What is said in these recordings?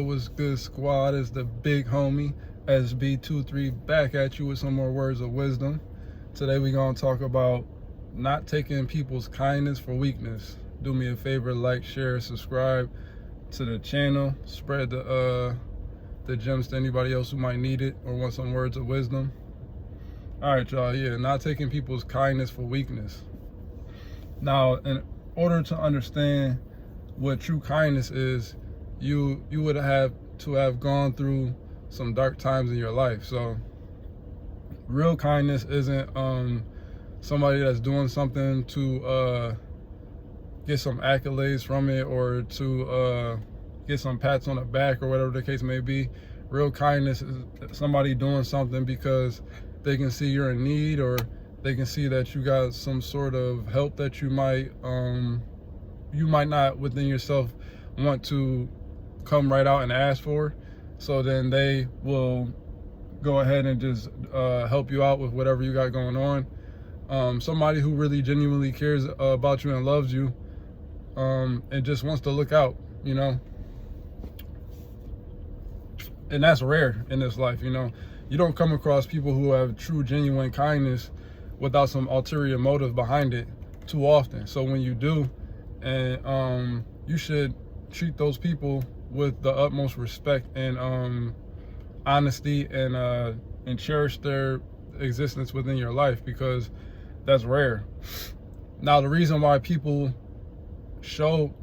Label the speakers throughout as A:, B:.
A: What's good, squad? It's the big homie SB23 back at you with some more words of wisdom. Today we're going to talk about not taking people's kindness for weakness. Do me a favor, like, share, subscribe to the channel. Spread the gems to anybody else who might need it or want some words of wisdom. All right, y'all. Yeah, not taking people's kindness for weakness. Now, in order to understand what true kindness is, you would have to have gone through some dark times in your life. So real kindness isn't somebody that's doing something to get some accolades from it or to get some pats on the back or whatever the case may be. Real kindness is somebody doing something because they can see you're in need, or they can see that you got some sort of help that you might not within yourself want to come right out and ask for. So then they will go ahead and just help you out with whatever you got going on. Somebody who really genuinely cares about you and loves you, and just wants to look out, you know. And that's rare in this life, you know. You don't come across people who have true, genuine kindness without some ulterior motive behind it too often. So when you do, and you should treat those people with the utmost respect and honesty, and cherish their existence within your life, because that's rare. Now, the reason why people show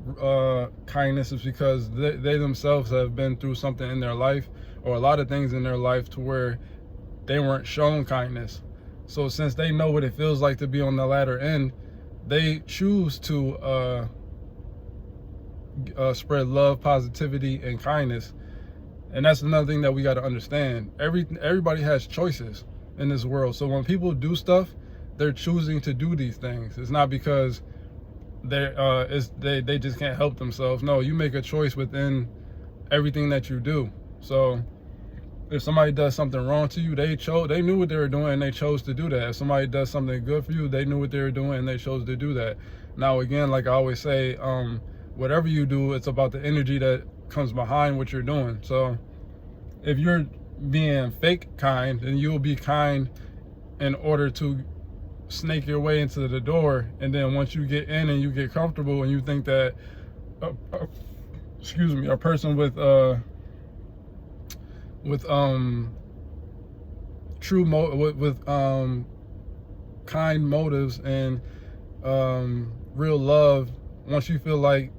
A: kindness is because they themselves have been through something in their life, or a lot of things in their life, to where they weren't shown kindness. So since they know what it feels like to be on the latter end, they choose to spread love, positivity, and kindness. And that's another thing that we got to understand. Everybody has choices in this world. So when people do stuff, they're choosing to do these things. It's not because they just can't help themselves. No, you make a choice within everything that you do. So if somebody does something wrong to you, they knew what they were doing and they chose to do that. If somebody does something good for you, they knew what they were doing and they chose to do that. Now, again, like I always say, whatever you do, it's about the energy that comes behind what you're doing. So if you're being fake kind, then you'll be kind in order to snake your way into the door. And then once you get in and you get comfortable and you think that a person with kind motives and real love, once you feel like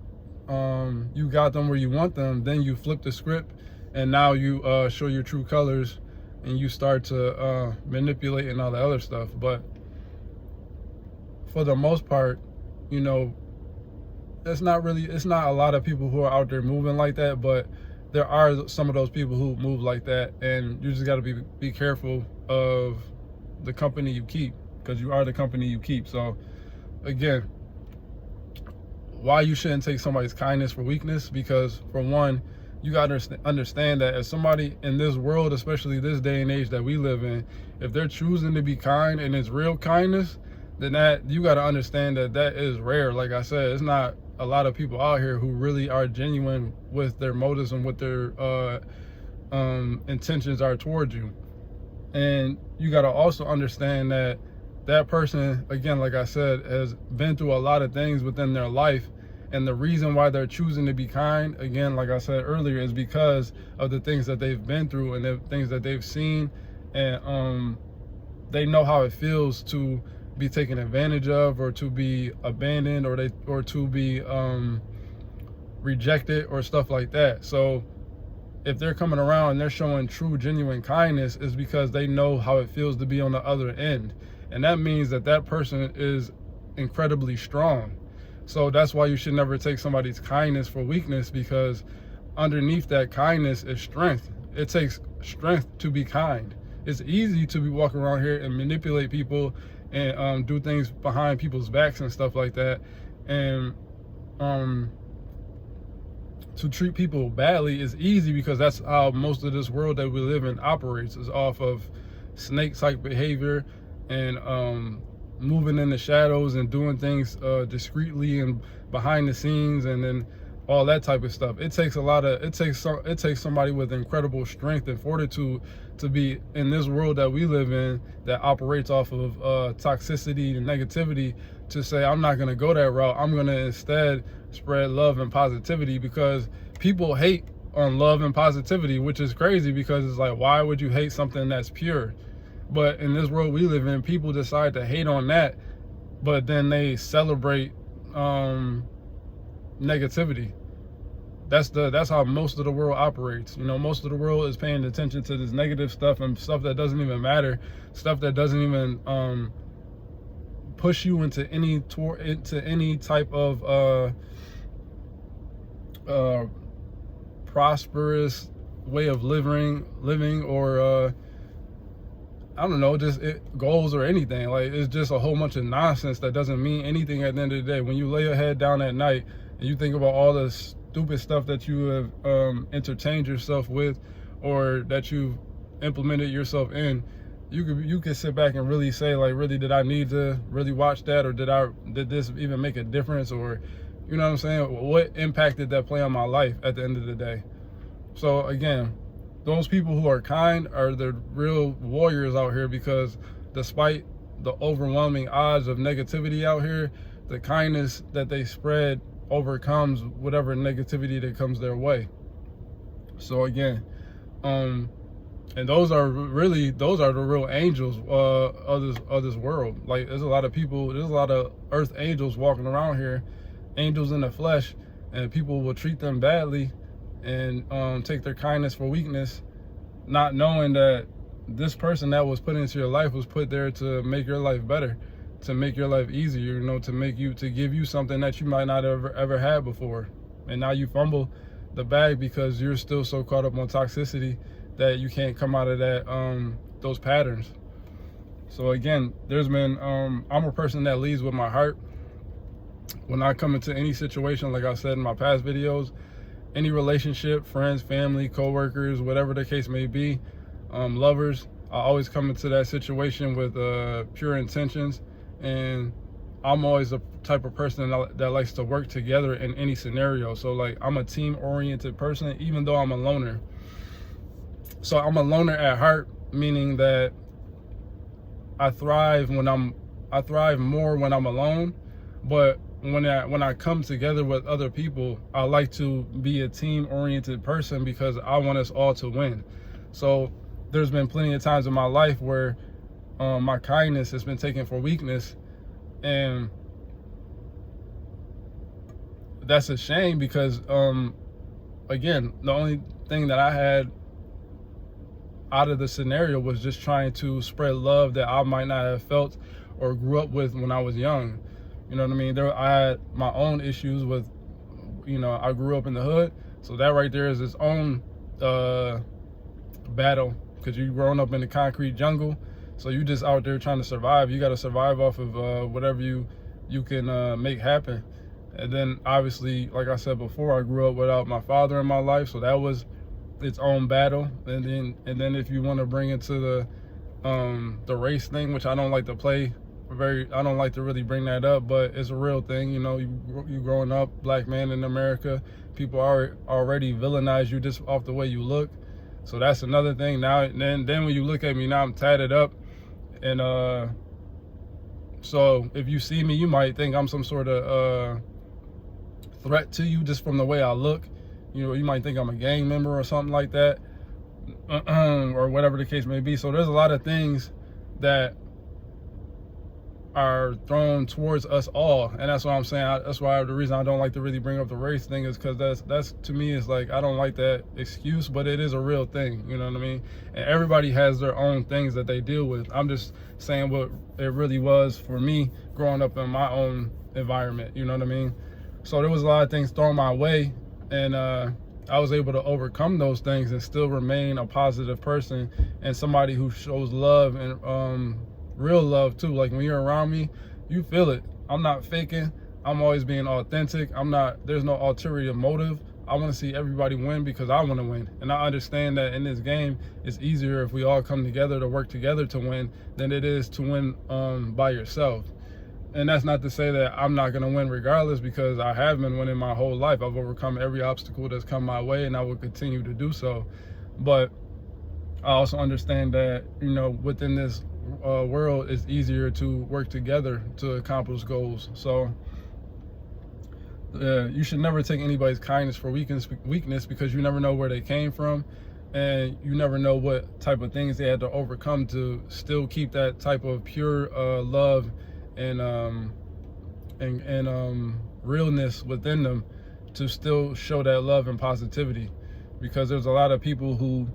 A: you got them where you want them, then you flip the script, and now you show your true colors, and you start to manipulate and all the other stuff. But for the most part, you know, it's not a lot of people who are out there moving like that, but there are some of those people who move like that, and you just got to be careful of the company you keep, because you are the company you keep. So again, why you shouldn't take somebody's kindness for weakness? Because for one, you got to understand that if somebody in this world, especially this day and age that we live in, if they're choosing to be kind and it's real kindness, then that you got to understand that is rare. Like I said, it's not a lot of people out here who really are genuine with their motives and what their intentions are towards you. And you got to also understand that that person, again, like I said, has been through a lot of things within their life. And the reason why they're choosing to be kind, again, like I said earlier, is because of the things that they've been through and the things that they've seen. And they know how it feels to be taken advantage of, or to be abandoned, or to be rejected, or stuff like that. So if they're coming around and they're showing true, genuine kindness, is because they know how it feels to be on the other end. And that means that that person is incredibly strong. So that's why you should never take somebody's kindness for weakness, because underneath that kindness is strength. It takes strength to be kind. It's easy to be walking around here and manipulate people and do things behind people's backs and stuff like that. And to treat people badly is easy, because that's how most of this world that we live in operates, is off of snake-like behavior and moving in the shadows and doing things discreetly and behind the scenes, and then all that type of stuff. It takes somebody with incredible strength and fortitude to be in this world that we live in, that operates off of toxicity and negativity, to say, I'm not going to go that route. I'm going to instead spread love and positivity, because people hate on love and positivity, which is crazy, because it's like, why would you hate something that's pure? But in this world we live in, people decide to hate on that, but then they celebrate negativity. That's how most of the world operates. You know, most of the world is paying attention to this negative stuff and stuff that doesn't even matter, stuff that doesn't even push you into any type of prosperous way of living, or I don't know, just goals or anything. Like, it's just a whole bunch of nonsense that doesn't mean anything at the end of the day. When you lay your head down at night and you think about all the stupid stuff that you have entertained yourself with, or that you've implemented yourself in, you could sit back and really say, like, really, did I need to really watch that, or did this even make a difference, or, you know what I'm saying? What impact did that play on my life at the end of the day? So again, those people who are kind are the real warriors out here, because despite the overwhelming odds of negativity out here, the kindness that they spread overcomes whatever negativity that comes their way. So again, and those are the real angels of this world. Like, there's a lot of earth angels walking around here, angels in the flesh, and people will treat them badly and take their kindness for weakness, not knowing that this person that was put into your life was put there to make your life better, to make your life easier, you know, to give you something that you might not ever had before. And now you fumble the bag because you're still so caught up on toxicity that you can't come out of that those patterns. So again, there's been I'm a person that leads with my heart. When I come into any situation, like I said in my past videos, any relationship, friends, family, co-workers, whatever the case may be, lovers, I always come into that situation with pure intentions. And I'm always the type of person that likes to work together in any scenario. So, like, I'm a team-oriented person, even though I'm a loner. So I'm a loner at heart, meaning that I thrive more when I'm alone. But when I come together with other people, I like to be a team-oriented person, because I want us all to win. So there's been plenty of times in my life where my kindness has been taken for weakness, and that's a shame, because again, the only thing that I had out of the scenario was just trying to spread love that I might not have felt or grew up with when I was young. You know what I mean? I had my own issues with, you know, I grew up in the hood, so that right there is its own battle, because you're growing up in the concrete jungle. So you just out there trying to survive. You got to survive off of whatever you can make happen. And then obviously, like I said before, I grew up without my father in my life, so that was its own battle. And then if you want to bring it to the race thing, which I don't like to play I don't like to really bring that up, but it's a real thing. You know, you growing up, black man in America, people already villainize you just off the way you look. So that's another thing. Now then when you look at me now, I'm tatted up, and so if you see me, you might think I'm some sort of threat to you just from the way I look. You know, you might think I'm a gang member or something like that, or whatever the case may be. So there's a lot of things that are thrown towards us all, and that's what I'm saying. That's why the reason I don't like to really bring up the race thing is because that's to me is like, I don't like that excuse, but it is a real thing, you know what I mean? And everybody has their own things that they deal with. I'm just saying what it really was for me growing up in my own environment, you know what I mean? So there was a lot of things thrown my way, and I was able to overcome those things and still remain a positive person and somebody who shows love, and real love too. Like, when you're around me, you feel it. I'm not faking. I'm always being authentic. There's no ulterior motive. I want to see everybody win because I want to win. And I understand that in this game, it's easier if we all come together to work together to win than it is to win by yourself. And that's not to say that I'm not going to win regardless, because I have been winning my whole life. I've overcome every obstacle that's come my way, and I will continue to do so. But I also understand that, within this world, it's easier to work together to accomplish goals. So you should never take anybody's kindness for weakness, because you never know where they came from, and you never know what type of things they had to overcome to still keep that type of pure love and realness within them, to still show that love and positivity. Because there's a lot of people who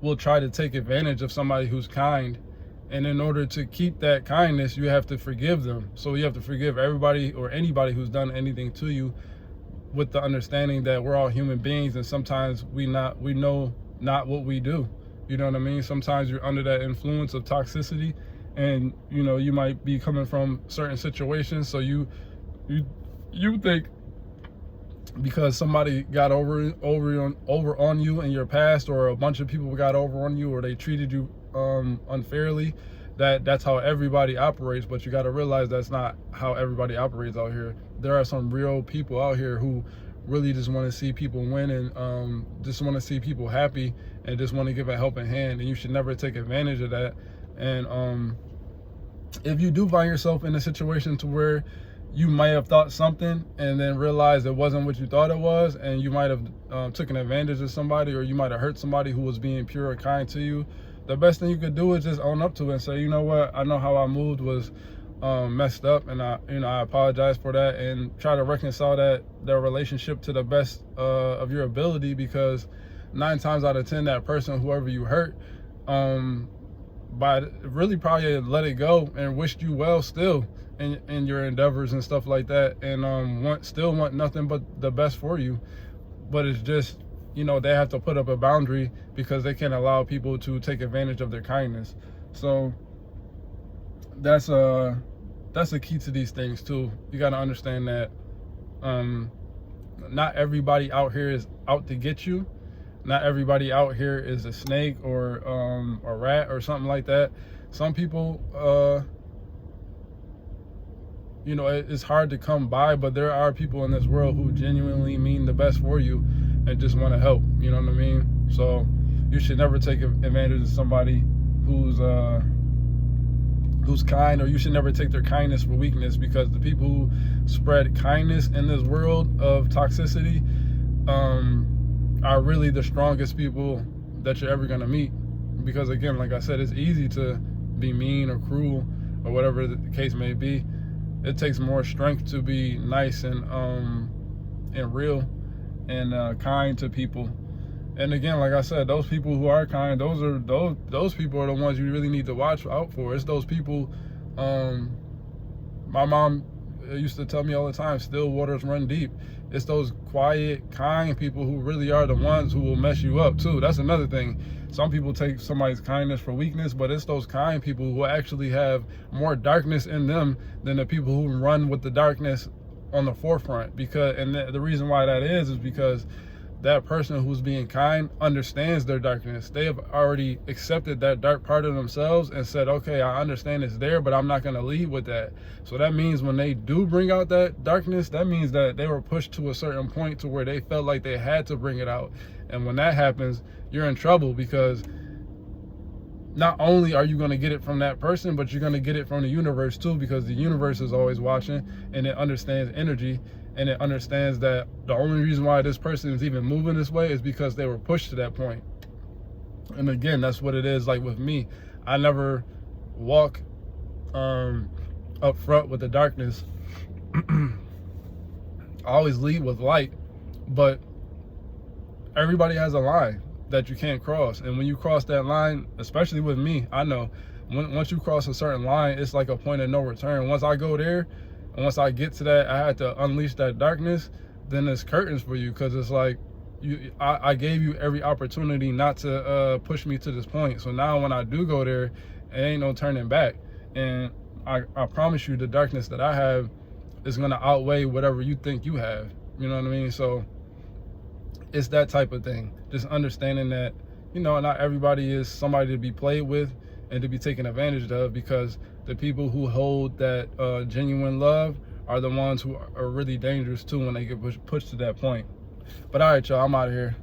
A: will try to take advantage of somebody who's kind, and in order to keep that kindness, you have to forgive them. So you have to forgive everybody or anybody who's done anything to you, with the understanding that we're all human beings, and sometimes we know not what we do. You know what I mean? Sometimes you're under that influence of toxicity, and you might be coming from certain situations, so you think because somebody got over on you in your past, or a bunch of people got over on you, or they treated you unfairly, that's how everybody operates. But you got to realize that's not how everybody operates out here. There are some real people out here who really just want to see people win, and just want to see people happy, and just want to give a helping hand. And you should never take advantage of that. And if you do find yourself in a situation to where you might have thought something and then realized it wasn't what you thought it was, and you might have taken advantage of somebody, or you might have hurt somebody who was being pure and kind to you, the best thing you could do is just own up to it and say, you know what, I know how I moved was messed up, and I apologize for that, and try to reconcile that relationship to the best of your ability. Because 9 times out of 10, that person, whoever you hurt, but really probably let it go and wished you well still in your endeavors and stuff like that, and still want nothing but the best for you. But it's just, they have to put up a boundary, because they can't allow people to take advantage of their kindness. So that's a key to these things too. You got to understand that not everybody out here is out to get you. Not everybody out here is a snake or a rat or something like that. Some people, it's hard to come by, but there are people in this world who genuinely mean the best for you and just want to help. You know what I mean? So you should never take advantage of somebody who's kind, or you should never take their kindness for weakness, because the people who spread kindness in this world of toxicity are really the strongest people that you're ever going to meet. Because again, like I said, it's easy to be mean or cruel or whatever the case may be. It takes more strength to be nice and real and kind to people. And again, like I said, those people who are kind, those people are the ones you really need to watch out for. It's those people. My mom used to tell me all the time, still waters run deep. It's those quiet, kind people who really are the ones who will mess you up too. That's another thing. Some people take somebody's kindness for weakness, but it's those kind people who actually have more darkness in them than the people who run with the darkness on the forefront. And the reason why that is because that person who's being kind understands their darkness. They have already accepted that dark part of themselves and said, okay, I understand it's there, but I'm not going to lead with that. So that means when they do bring out that darkness, that means that they were pushed to a certain point to where they felt like they had to bring it out. And when that happens, you're in trouble, because not only are you going to get it from that person, but you're going to get it from the universe too, because the universe is always watching, and it understands energy. And it understands that the only reason why this person is even moving this way is because they were pushed to that point. And again, that's what it is like with me. I never walk up front with the darkness. I always lead with light. But everybody has a line that you can't cross. And when you cross that line, especially with me, I know once you cross a certain line, it's like a point of no return. Once I go there, and once I get to that, I had to unleash that darkness, then there's curtains for you, because it's like I gave you every opportunity not to push me to this point. So now when I do go there, it ain't no turning back. And I promise you, the darkness that I have is going to outweigh whatever you think you have. You know what I mean? So it's that type of thing. Just understanding that, not everybody is somebody to be played with and to be taken advantage of, because The people who hold that genuine love are the ones who are really dangerous too when they get pushed to that point. But all right, y'all, I'm out of here.